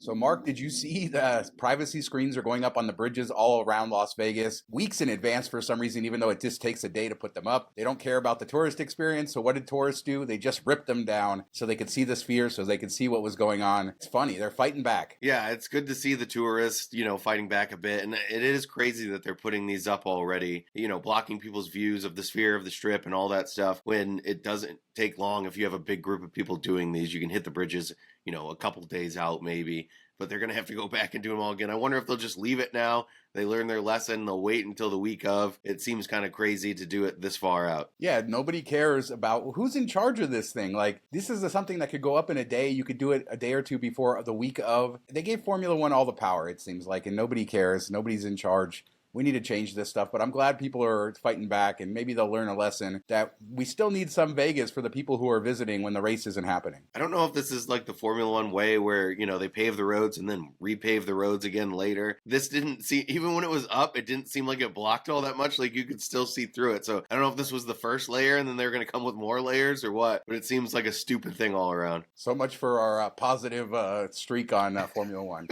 So, Mark, did you see the privacy screens are going up on the bridges all around Las Vegas weeks in advance for some reason, even though it just takes a day to put them up? They don't care about the tourist experience. So, what did tourists do? They just ripped them down so they could see the sphere, so they could see what was going on. It's funny. They're fighting back. Yeah, it's good to see the tourists, fighting back a bit. And it is crazy that they're putting these up already, blocking people's views of the sphere, of the strip, and all that stuff when it doesn't take long. If you have a big group of people doing these, you can hit the bridges, a couple days out maybe. But they're going to have to go back and do them all again. I wonder if they'll just leave it now. They learn their lesson. They'll wait until the week of. It seems kind of crazy to do it this far out. Yeah, nobody cares about who's in charge of this thing. Like, this is something that could go up in a day. You could do it a day or two before the week of. They gave Formula One all the power, it seems like, and nobody cares. Nobody's in charge. We need to change this stuff, but I'm glad people are fighting back, and maybe they'll learn a lesson that we still need some Vegas for the people who are visiting when the race isn't happening. I don't know if this is like the Formula One way where, they pave the roads and then repave the roads again later. This didn't see, even when it was up, it didn't seem like it blocked all that much. Like you could still see through it. So I don't know if this was the first layer and then they're going to come with more layers or what, but it seems like a stupid thing all around. So much for our positive streak on Formula One.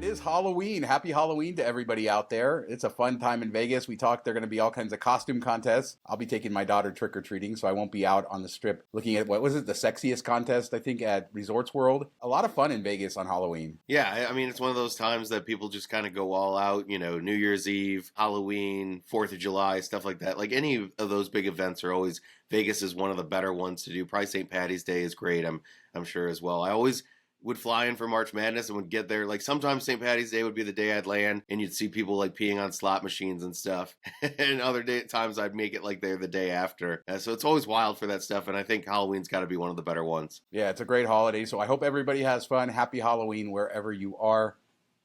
Is Halloween. Happy Halloween to everybody out there. It's a fun time in Vegas. We talked there are going to be all kinds of costume contests. I'll be taking my daughter trick-or-treating, so I won't be out on the strip looking at, what was it, the sexiest contest, I think, at Resorts World. A lot of fun in Vegas on Halloween. Yeah, I mean, it's one of those times that people just kind of go all out, New Year's Eve, Halloween, 4th of July, stuff like that. Like any of those big events are always, Vegas is one of the better ones to do. Probably St. Patty's Day is great, I'm sure as well. I always would fly in for March Madness and would get there. Like sometimes St. Patty's Day would be the day I'd land and you'd see people like peeing on slot machines and stuff. And other times I'd make it like they're the day after. So it's always wild for that stuff. And I think Halloween's got to be one of the better ones. Yeah, it's a great holiday. So I hope everybody has fun. Happy Halloween wherever you are.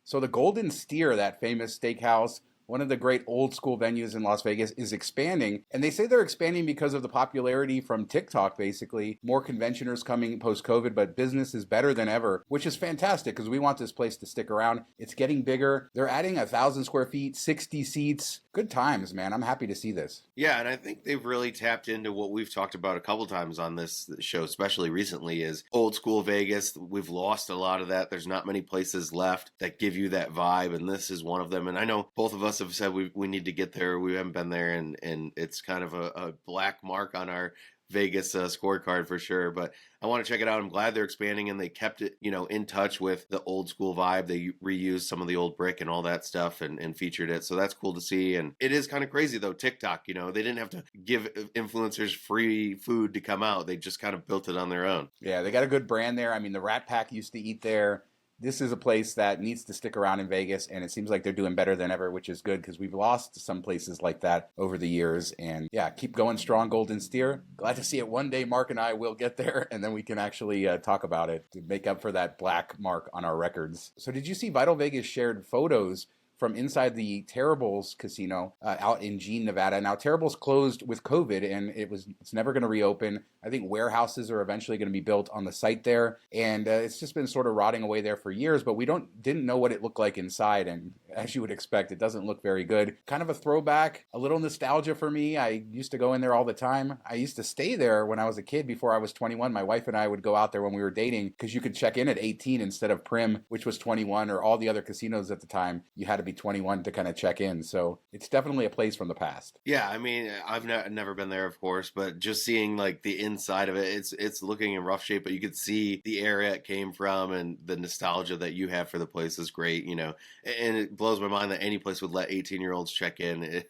So the Golden Steer, that famous steakhouse, one of the great old school venues in Las Vegas, is expanding. And they say they're expanding because of the popularity from TikTok, basically. More conventioners coming post-COVID, but business is better than ever, which is fantastic because we want this place to stick around. It's getting bigger. They're adding 1,000 square feet, 60 seats. Good times, man. I'm happy to see this. Yeah, and I think they've really tapped into what we've talked about a couple times on this show, especially recently, is old school Vegas. We've lost a lot of that. There's not many places left that give you that vibe, and this is one of them. And I know both of us have said we need to get there. We haven't been there, and it's kind of a black mark on our Vegas scorecard for sure, but I want to check it out. I'm glad they're expanding and they kept it, in touch with the old school vibe. They reused some of the old brick and all that stuff and featured it. So that's cool to see. And it is kind of crazy though. TikTok, they didn't have to give influencers free food to come out. They just kind of built it on their own. Yeah, they got a good brand there. I mean, the Rat Pack used to eat there. This is a place that needs to stick around in Vegas, and it seems like they're doing better than ever, which is good because we've lost some places like that over the years. And yeah, keep going strong, Golden Steer. Glad to see it one day. Mark and I will get there, and then we can actually talk about it to make up for that black mark on our records. So did you see Vital Vegas shared photos from inside the Terrible's casino out in Jean, Nevada? Now, Terrible's closed with COVID, and it's never going to reopen. I think warehouses are eventually going to be built on the site there, and it's just been sort of rotting away there for years, but we didn't know what it looked like inside, and as you would expect, it doesn't look very good. Kind of a throwback, a little nostalgia for me. I used to go in there all the time. I used to stay there when I was a kid before I was 21. My wife and I would go out there when we were dating because you could check in at 18 instead of Prim, which was 21, or all the other casinos at the time. You had to be 21 to kind of check in. So it's definitely a place from the past. Yeah, I mean, I've never been there, of course, but just seeing like the inside of it, it's looking in rough shape, but you could see the area it came from and the nostalgia that you have for the place is great, and it blows my mind that any place would let 18-year-olds check in.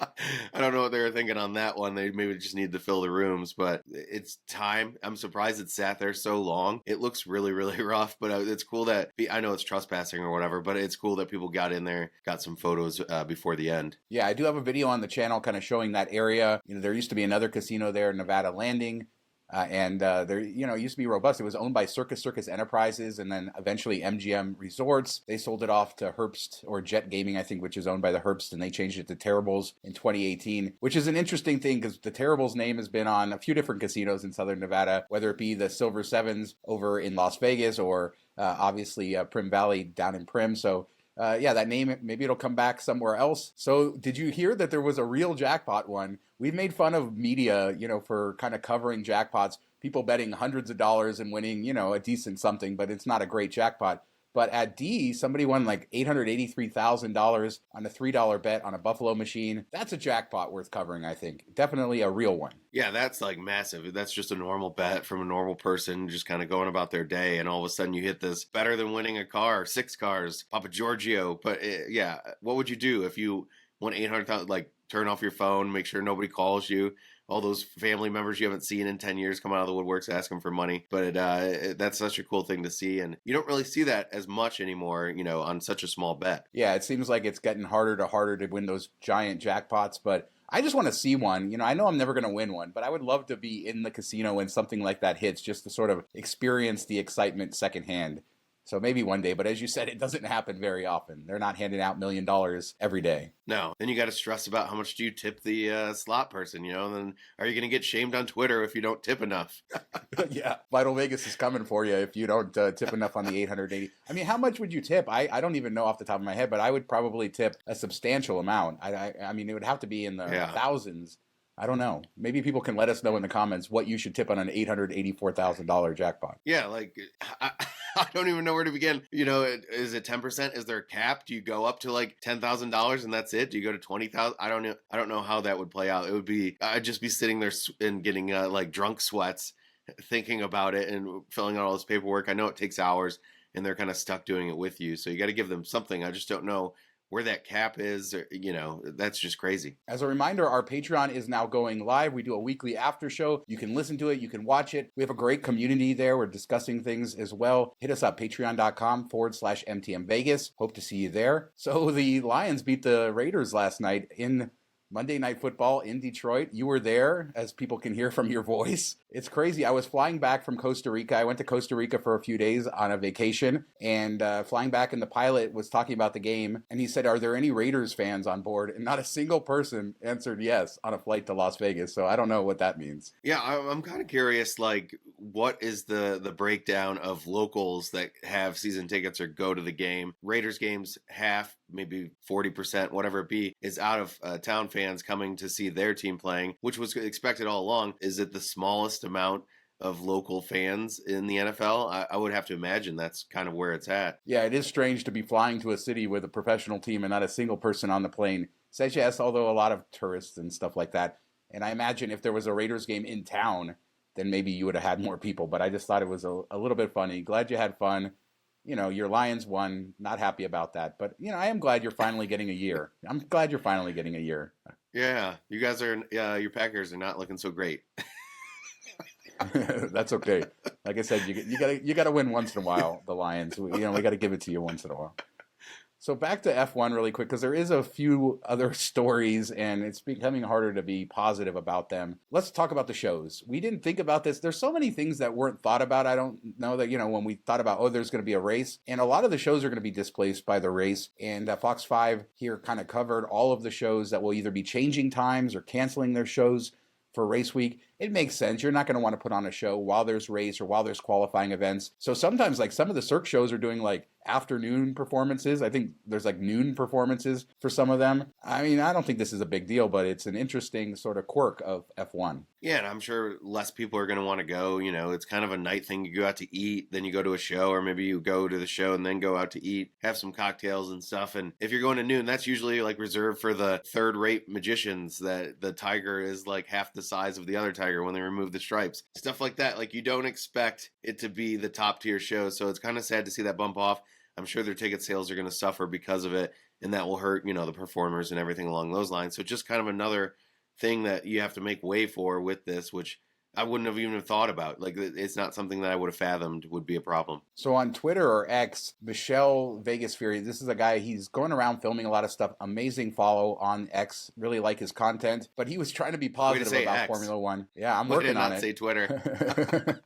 I don't know what they were thinking on that one. They maybe just need to fill the rooms, but it's time. I'm surprised it sat there so long. It looks really, really rough, but it's cool that, I know it's trespassing or whatever, but it's cool that people got in there, got some photos before the end. Yeah, I do have a video on the channel kind of showing that area. There used to be another casino there, Nevada Landing. And there, it used to be robust. It was owned by Circus Enterprises and then eventually MGM Resorts. They sold it off to Herbst or Jet Gaming, I think, which is owned by the Herbst, and they changed it to Terrible's in 2018, which is an interesting thing because the Terrible's name has been on a few different casinos in Southern Nevada, whether it be the Silver Sevens over in Las Vegas or obviously Prim Valley down in Prim. So yeah, that name, maybe it'll come back somewhere else. So did you hear that there was a real jackpot one? We've made fun of media, for kind of covering jackpots, people betting hundreds of dollars and winning, a decent something, but it's not a great jackpot. But at D, somebody won like $883,000 on a $3 bet on a Buffalo machine. That's a jackpot worth covering, I think. Definitely a real one. Yeah, that's like massive. That's just a normal bet from a normal person just kind of going about their day. And all of a sudden you hit this better than winning a car, 6 cars, Papa Giorgio. But yeah, what would you do if you won 800,000? Like turn off your phone, make sure nobody calls you. All those family members you haven't seen in 10 years come out of the woodworks asking for money. But that's such a cool thing to see. And you don't really see that as much anymore, on such a small bet. Yeah, it seems like it's getting harder to win those giant jackpots. But I just want to see one. I know I'm never going to win one, but I would love to be in the casino when something like that hits, just to sort of experience the excitement secondhand. So maybe one day, but as you said, it doesn't happen very often. They're not handing out $1 million every day. No. Then you got to stress about how much do you tip the slot person, and then are you going to get shamed on Twitter if you don't tip enough? Yeah. Vital Vegas is coming for you if you don't tip enough on the 880. I mean, how much would you tip? I don't even know off the top of my head, but I would probably tip a substantial amount. I mean, it would have to be in the thousands. I don't know. Maybe people can let us know in the comments what you should tip on an $884,000 jackpot. Yeah, like I don't even know where to begin. Is it 10%? Is there a cap? Do you go up to like $10,000 and that's it? Do you go to 20,000? I don't know. I don't know how that would play out. It would be I'd just be sitting there and getting like drunk sweats, thinking about it and filling out all this paperwork. I know it takes hours, and they're kind of stuck doing it with you. So you got to give them something. I just don't know where that cap is, that's just crazy. As a reminder, our Patreon is now going live. We do a weekly after show. You can listen to it. You can watch it. We have a great community there. We're discussing things as well. Hit us up, patreon.com/MTM Vegas. Hope to see you there. So the Lions beat the Raiders last night in Monday Night Football in Detroit. You were there, as people can hear from your voice. It's crazy. I was flying back from Costa Rica. I went to Costa Rica for a few days on a vacation, and flying back, and the pilot was talking about the game, and he said, "Are there any Raiders fans on board?" And not a single person answered yes on a flight to Las Vegas, so I don't know what that means. Yeah, I'm kind of curious, like, what is the breakdown of locals that have season tickets or go to the game? Raiders games, half, maybe 40%, whatever it be, is out of town fans coming to see their team playing, which was expected all along. Is it the smallest amount of local fans in the NFL? I would have to imagine that's kind of where it's at. Yeah, it is strange to be flying to a city with a professional team and not a single person on the plane. Says yes, although a lot of tourists and stuff like that. And I imagine if there was a Raiders game in town, then maybe you would have had more people. But I just thought it was a little bit funny. Glad you had fun. Your Lions won. Not happy about that. But, I am glad you're finally getting a year. I'm glad you're finally getting a year. Yeah, you guys are, your Packers are not looking so great. That's okay. Like I said, you gotta win once in a while, the Lions. We got to give it to you once in a while. So back to F1 really quick, because there is a few other stories, and it's becoming harder to be positive about them. Let's talk about the shows. We didn't think about this. There's so many things that weren't thought about. I don't know that, when we thought about, there's going to be a race, and a lot of the shows are going to be displaced by the race. And Fox 5 here kind of covered all of the shows that will either be changing times or canceling their shows for race week. It makes sense. You're not going to want to put on a show while there's race or while there's qualifying events. So sometimes, like, some of the Cirque shows are doing like afternoon performances. I think there's like noon performances for some of them. I mean, I don't think this is a big deal, but it's an interesting sort of quirk of F1. Yeah, and I'm sure less people are going to want to go. It's kind of a night thing. You go out to eat, then you go to a show, or maybe you go to the show and then go out to eat, have some cocktails and stuff. And if you're going to noon, that's usually like reserved for the third-rate magicians, that the tiger is like half the size of the other tiger when they remove the stripes. Stuff like that. Like, you don't expect it to be the top-tier show, so it's kind of sad to see that bump off. I'm sure their ticket sales are going to suffer because of it, and that will hurt, the performers and everything along those lines. So just kind of another thing that you have to make way for with this, which I wouldn't have even thought about. Like, it's not something that I would have fathomed would be a problem. So on Twitter or X, Michelle Vegas Fury, this is a guy, he's going around filming a lot of stuff. Amazing follow on X. Really like his content. But he was trying to be positive about X. Formula One. Yeah, I'm working on it. Say Twitter.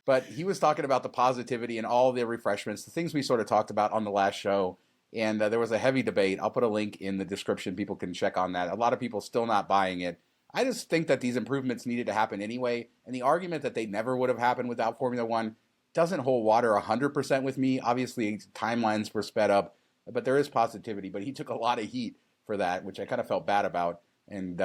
But he was talking about the positivity and all the refreshments, the things we sort of talked about on the last show. And there was a heavy debate. I'll put a link in the description. People can check on that. A lot of people still not buying it. I just think that these improvements needed to happen anyway. And the argument that they never would have happened without Formula One doesn't hold water 100% with me. Obviously, timelines were sped up. but there is positivity. But he took a lot of heat for that, which I kind of felt bad about. And,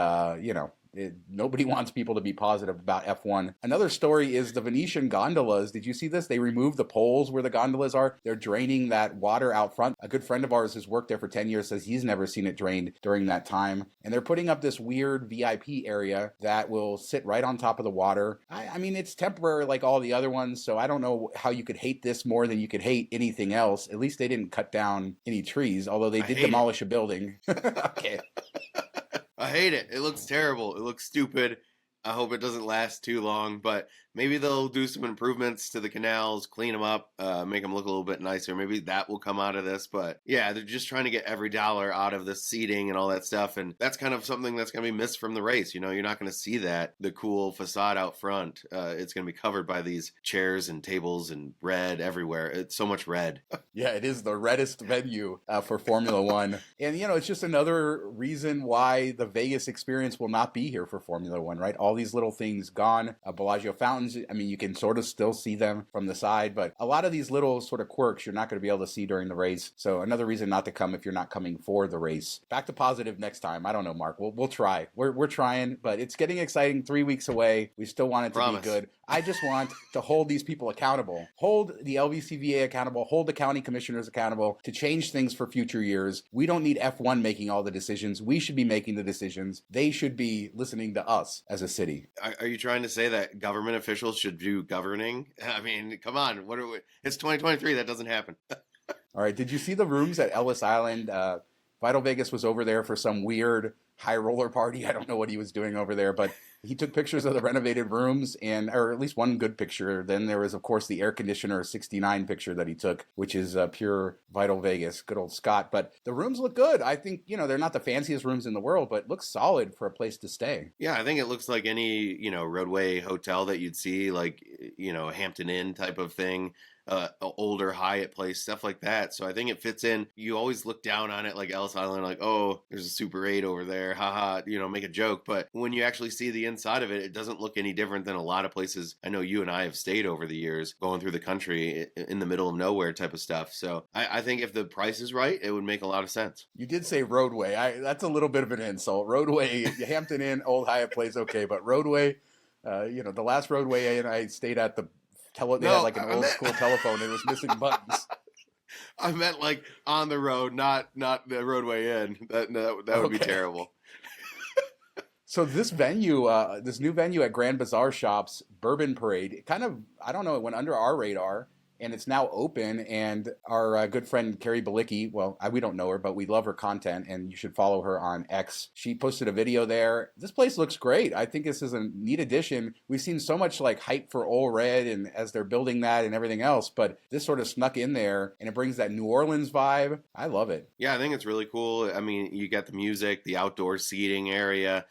nobody wants people to be positive about F1. Another story is the Venetian gondolas. Did you see this? They removed the poles where the gondolas are. They're draining that water out front. A good friend of ours who's worked there for 10 years says he's never seen it drained during that time. And they're putting up this weird VIP area that will sit right on top of the water. I mean, it's temporary like all the other ones, so I don't know how you could hate this more than you could hate anything else. At least they didn't cut down any trees, although they did demolish a building. Okay. I hate it. It looks terrible. It looks stupid. I hope it doesn't last too long, but maybe they'll do some improvements to the canals, clean them up, make them look a little bit nicer. Maybe that will come out of this, but yeah, they're just trying to get every dollar out of the seating and all that stuff, and that's kind of something that's going to be missed from the race. You're not going to see the cool facade out front. It's going to be covered by these chairs and tables and red everywhere. It's so much red. Yeah, it is the reddest venue for Formula One. And, it's just another reason why the Vegas experience will not be here for Formula One, right? All these little things gone. Bellagio fountains, I mean, you can sort of still see them from the side, but a lot of these little sort of quirks you're not going to be able to see during the race. So another reason not to come if you're not coming for the race. Back to positive next time. I don't know, Mark. We'll try. We're trying, but it's getting exciting. 3 weeks away. We still want it to be good. I just want to hold these people accountable. Hold the LVCVA accountable. Hold the county commissioners accountable to change things for future years. We don't need F1 making all the decisions. We should be making the decisions. They should be listening to us as a city. Are you trying to say that government officials should do governing? I mean, come on. It's 2023. That doesn't happen. All right. Did you see the rooms at Ellis Island? Vital Vegas was over there for some weird high roller party. I don't know what he was doing over there, but he took pictures of the renovated rooms, or at least one good picture. Then there was, of course, the air conditioner 69 picture that he took, which is pure Vital Vegas, good old Scott. But the rooms look good. I think, they're not the fanciest rooms in the world, but looks solid for a place to stay. Yeah, I think it looks like any, roadway hotel that you'd see, like, a Hampton Inn type of thing. Older Hyatt place, stuff like that. So I think it fits in. You always look down on it like Ellis Island, like, oh, there's a Super 8 over there, haha, make a joke. But when you actually see the inside of it, it doesn't look any different than a lot of places I know you and I have stayed over the years, going through the country in the middle of nowhere type of stuff. So I think if the price is right, it would make a lot of sense. You did say roadway. That's a little bit of an insult. Roadway, Hampton Inn, Old Hyatt place, okay, but roadway, the last roadway and I stayed at they had like an old school telephone and it was missing buttons. I meant like on the road, not the roadway in. That would be terrible. So this venue, this new venue at Grand Bazaar Shops, Bourbon Parade, it kind of, I don't know, it went under our radar. And it's now open, and our good friend Carrie Balicki, well, we don't know her, but we love her content, and you should follow her on X. She posted a video there. This place looks great. I think this is a neat addition. We've seen so much like hype for Ole Red, and as they're building that and everything else, but this sort of snuck in there, and it brings that New Orleans vibe. I love it. Yeah, I think it's really cool. I mean, you got the music, the outdoor seating area,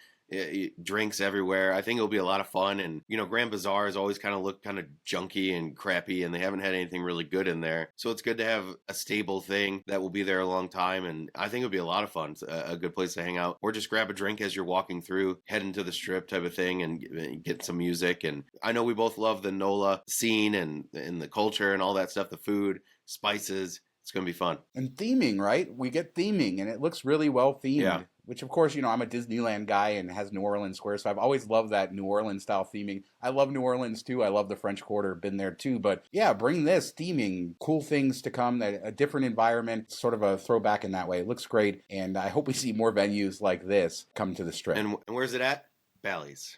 drinks everywhere. I think it'll be a lot of fun. And, Grand Bazaar has always kind of looked kind of junky and crappy, and they haven't had anything really good in there. So it's good to have a stable thing that will be there a long time. And I think it'll be a lot of fun. It's a good place to hang out, or just grab a drink as you're walking through, head into the strip type of thing and get some music. And I know we both love the NOLA scene and the culture and all that stuff, the food, spices. It's going to be fun. And theming, right? We get theming, and it looks really well themed. Yeah. Which, of course, I'm a Disneyland guy and has New Orleans Square, so I've always loved that New Orleans style theming. I love New Orleans, too. I love the French Quarter, been there, too. But, yeah, bring this theming, cool things to come, a different environment, sort of a throwback in that way. It looks great, and I hope we see more venues like this come to the Strip. And where's it at? Bally's.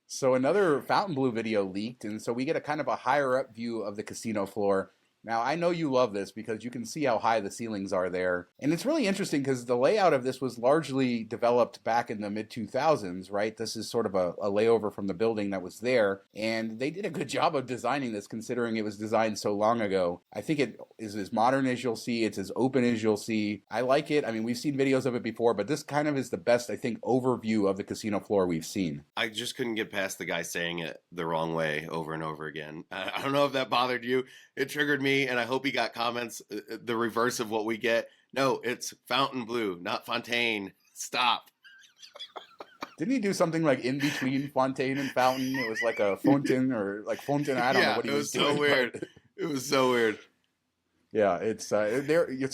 So another Fontainebleau video leaked, and so we get a kind of a higher-up view of the casino floor. Now, I know you love this because you can see how high the ceilings are there. And it's really interesting because the layout of this was largely developed back in the mid-2000s, right? This is sort of a layover from the building that was there. And they did a good job of designing this considering it was designed so long ago. I think it is as modern as you'll see. It's as open as you'll see. I like it. I mean, we've seen videos of it before, but this kind of is the best, I think, overview of the casino floor we've seen. I just couldn't get past the guy saying it the wrong way over and over again. I don't know if that bothered you. It triggered me. And I hope he got comments the reverse of what we get. No, it's Fontainebleau, not Fontaine. Stop. Didn't he do something like in between Fontaine and Fountain? It was like a Fontaine or like Fontaine. I don't know what he was doing. So weird. It was so weird. Yeah, it's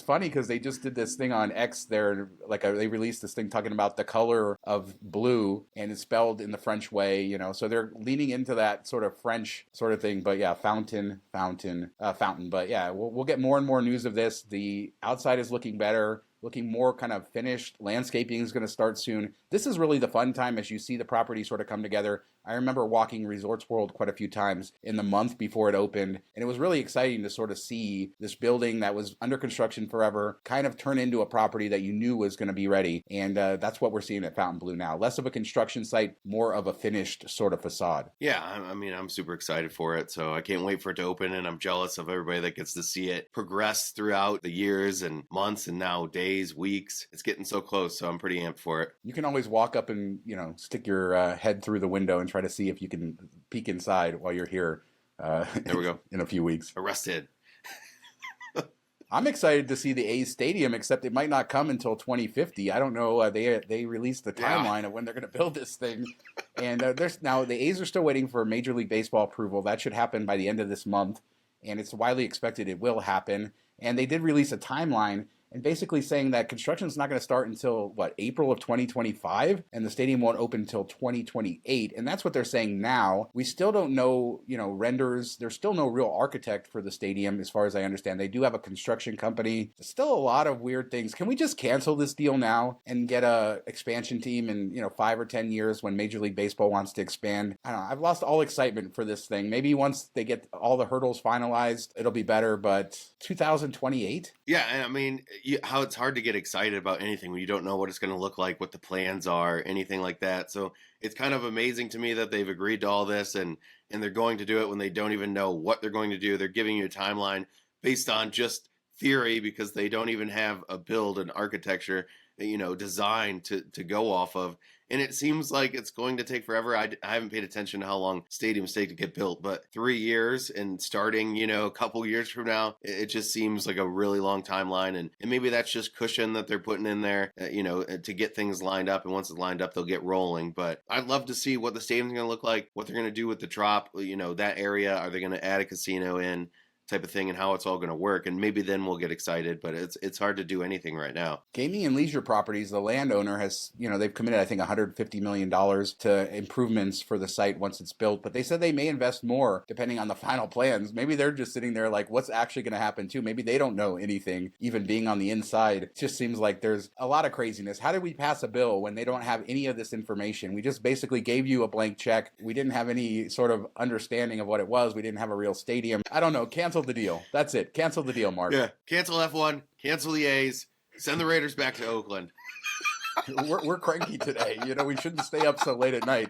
funny because they just did this thing on X. They released this thing talking about the color of blue, and it's spelled in the French way, So they're leaning into that sort of French sort of thing. But yeah, fountain. But yeah, we'll get more and more news of this. The outside is looking better, looking more kind of finished. Landscaping is going to start soon. This is really the fun time as you see the property sort of come together. I remember walking Resorts World quite a few times in the month before it opened, and it was really exciting to sort of see this building that was under construction forever kind of turn into a property that you knew was going to be ready. And that's what we're seeing at Fontainebleau now. Less of a construction site, more of a finished sort of facade. Yeah, I mean, I'm super excited for it, so I can't wait for it to open, and I'm jealous of everybody that gets to see it progress throughout the years and months and now days, weeks. It's getting so close, so I'm pretty amped for it. You can always walk up and, stick your head through the window and try to see if you can peek inside while you're here. There we go. In a few weeks. Arrested. I'm excited to see the A's stadium, except it might not come until 2050. I don't know. They released the timeline of when they're going to build this thing. And now the A's are still waiting for Major League Baseball approval. That should happen by the end of this month. And it's widely expected it will happen. And they did release a timeline and basically saying that construction is not going to start until, April of 2025, and the stadium won't open until 2028, and that's what they're saying now. We still don't know, renders. There's still no real architect for the stadium, as far as I understand. They do have a construction company. There's still a lot of weird things. Can we just cancel this deal now and get a expansion team in, 5 or 10 years when Major League Baseball wants to expand? I don't know. I've lost all excitement for this thing. Maybe once they get all the hurdles finalized, it'll be better, but 2028? Yeah, and I mean, how it's hard to get excited about anything when you don't know what it's going to look like, what the plans are, anything like that. So it's kind of amazing to me that they've agreed to all this and they're going to do it when they don't even know what they're going to do. They're giving you a timeline based on just theory because they don't even have a build and architecture, design to go off of. And it seems like it's going to take forever. I haven't paid attention to how long stadiums take to get built, but 3 years and starting, a couple years from now, it just seems like a really long timeline. And maybe that's just cushion that they're putting in there, to get things lined up. And once it's lined up, they'll get rolling. But I'd love to see what the stadium's going to look like, what they're going to do with the Trop, that area. Are they going to add a casino in? Type of thing and how it's all going to work, and maybe then we'll get excited, but it's hard to do anything right now. Gaming and leisure properties, the landowner has, they've committed I think $150 million to improvements for the site once it's built, but they said they may invest more depending on the final plans. Maybe they're just sitting there like, what's actually going to happen too? Maybe they don't know anything, even being on the inside. It just seems like there's a lot of craziness. How did we pass a bill when they don't have any of this information? We just basically gave you a blank check. We didn't have any sort of understanding of what it was. We didn't have a real stadium. I don't know. Cancel the deal. That's it. Cancel the deal, Mark. Yeah. Cancel F1. Cancel the A's. Send the Raiders back to Oakland. We're cranky today. We shouldn't stay up so late at night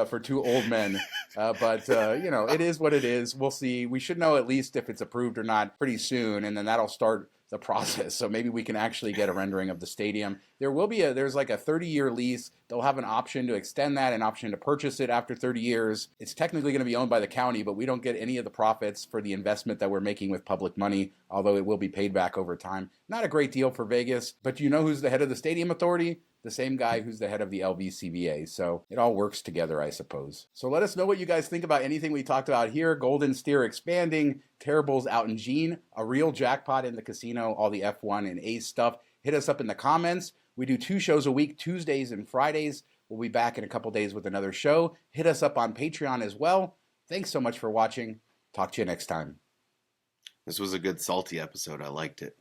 for two old men. But it is what it is. We'll see. We should know at least if it's approved or not pretty soon, and then that'll start the process. So maybe we can actually get a rendering of the stadium. There's like a 30-year lease. They'll have an option to extend that, an option to purchase it after 30 years. It's technically going to be owned by the county, but we don't get any of the profits for the investment that we're making with public money, although it will be paid back over time. Not a great deal for Vegas, but you know who's the head of the stadium authority? The same guy who's the head of the LVCVA. So it all works together, I suppose. So let us know what you guys think about anything we talked about here. Golden Steer expanding, Terrible's out in Gene, a real jackpot in the casino, all the F1 and A's stuff. Hit us up in the comments. We do 2 shows a week, Tuesdays and Fridays. We'll be back in a couple days with another show. Hit us up on Patreon as well. Thanks so much for watching. Talk to you next time. This was a good salty episode. I liked it.